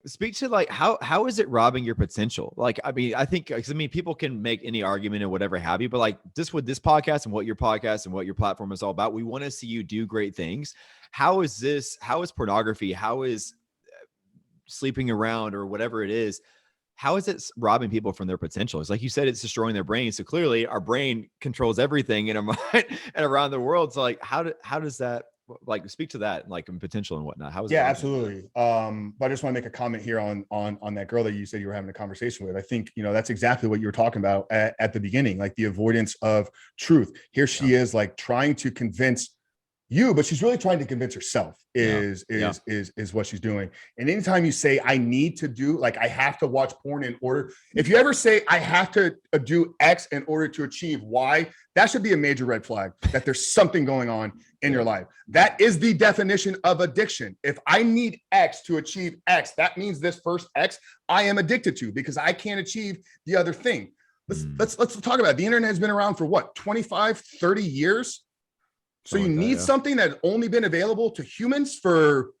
Speak to like how is it robbing your potential? Like, I mean, I think, 'cause I mean, people can make any argument and whatever have you, but like just with this podcast and what your podcast and what your platform is all about, we want to see you do great things. How is this? How is pornography? How is sleeping around or whatever it is? How is it robbing people from their potential? It's like you said, it's destroying their brain. So clearly, our brain controls everything in our mind and around the world. So like, how does that, like, speak to that, like, in potential and whatnot? How is it Yeah, robbing? absolutely. But I just want to make a comment here on that girl that you said you were having a conversation with. I think, that's exactly what you were talking about at the beginning, like the avoidance of truth. Here she is, like trying to convince you, but she's really trying to convince herself is what she's doing. And anytime you say, I need to do, like, I have to watch porn in order, if you ever say I have to do X in order to achieve Y, that should be a major red flag that there's something going on in your life. That is the definition of addiction. If I need X to achieve X, that means this first X I am addicted to, because I can't achieve the other thing. Let's talk about it. The internet has been around for what, 25, 30 years? So you need something that's only been available to humans for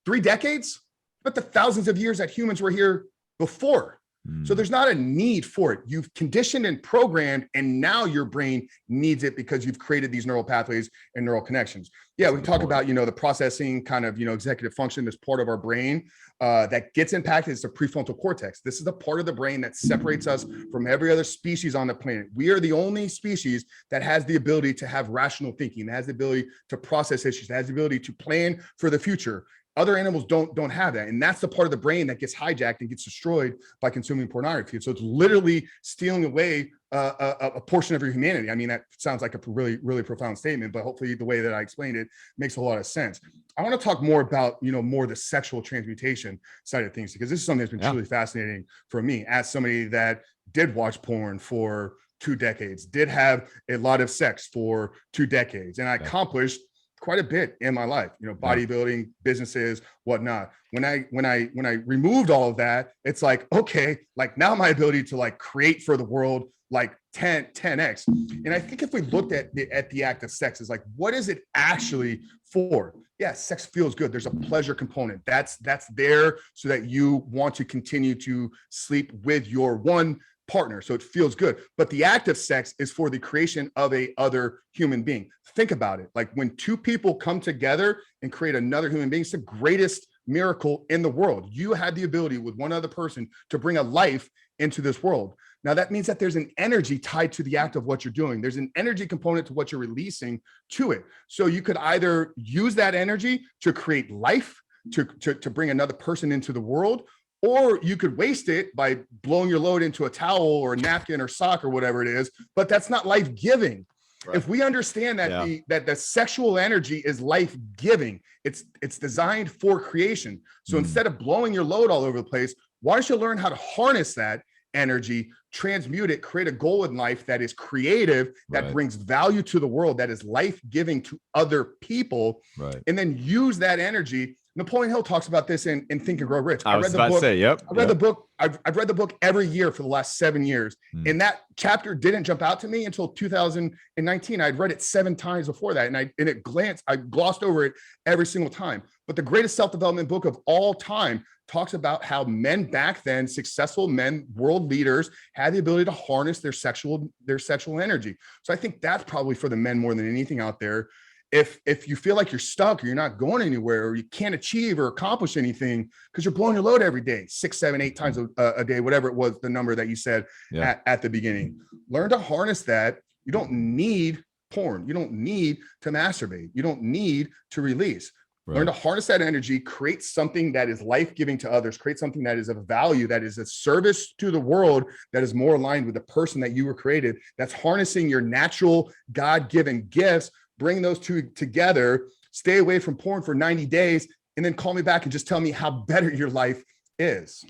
3 decades, but the thousands of years that humans were here before. So there's not a need for it. You've conditioned and programmed, and now your brain needs it because you've created these neural pathways and neural connections. Yeah, we talk about, the processing kind of, executive function, this part of our brain that gets impacted. It's the prefrontal cortex. This is the part of the brain that separates us from every other species on the planet. We are the only species that has the ability to have rational thinking, that has the ability to process issues, that has the ability to plan for the future. Other animals don't have that. And that's the part of the brain that gets hijacked and gets destroyed by consuming pornography. So it's literally stealing away a portion of your humanity. I mean, that sounds like a really, really profound statement, but hopefully the way that I explained it makes a lot of sense. I want to talk more about, more the sexual transmutation side of things, because this is something that's been truly fascinating for me as somebody that did watch porn for 2 decades, did have a lot of sex for 2 decades, and I accomplished quite a bit in my life, bodybuilding, businesses, whatnot. When I removed all of that, it's like, okay, like now my ability to like create for the world, like 10x. And I think if we looked at the act of sex, is like, what is it actually for? Yeah, sex feels good. There's a pleasure component. That's there so that you want to continue to sleep with your one partner, so it feels good. But the act of sex is for the creation of a other human being. Think about it. Like when 2 people come together and create another human being, it's the greatest miracle in the world. You had the ability with one other person to bring a life into this world. Now that means that there's an energy tied to the act of what you're doing. There's an energy component to what you're releasing to it. So you could either use that energy to create life, to bring another person into the world, or you could waste it by blowing your load into a towel or a napkin or sock or whatever it is, but that's not life-giving. Right. If we understand that that the sexual energy is life-giving, it's designed for creation. So instead of blowing your load all over the place, why don't you learn how to harness that energy, transmute it, create a goal in life that is creative, that brings value to the world, that is life-giving to other people, and then use that energy. Napoleon Hill talks about this in Think and Grow Rich. I've read the book. I've read the book every year for the last 7 years. And that chapter didn't jump out to me until 2019. I'd read it 7 times before that. I glossed over it every single time. But the greatest self-development book of all time talks about how men back then, successful men, world leaders, had the ability to harness their sexual energy. So I think that's probably for the men more than anything out there. If you feel like you're stuck or you're not going anywhere or you can't achieve or accomplish anything because you're blowing your load every day, 6, 7, 8 times a day, whatever it was, the number that you said at the beginning, learn to harness that. You don't need porn. You don't need to masturbate. You don't need to release. Learn to harness that energy, create something that is life-giving to others, create something that is of value, that is a service to the world, that is more aligned with the person that you were created, that's harnessing your natural God-given gifts. Bring those 2 together, stay away from porn for 90 days, and then call me back and just tell me how better your life is.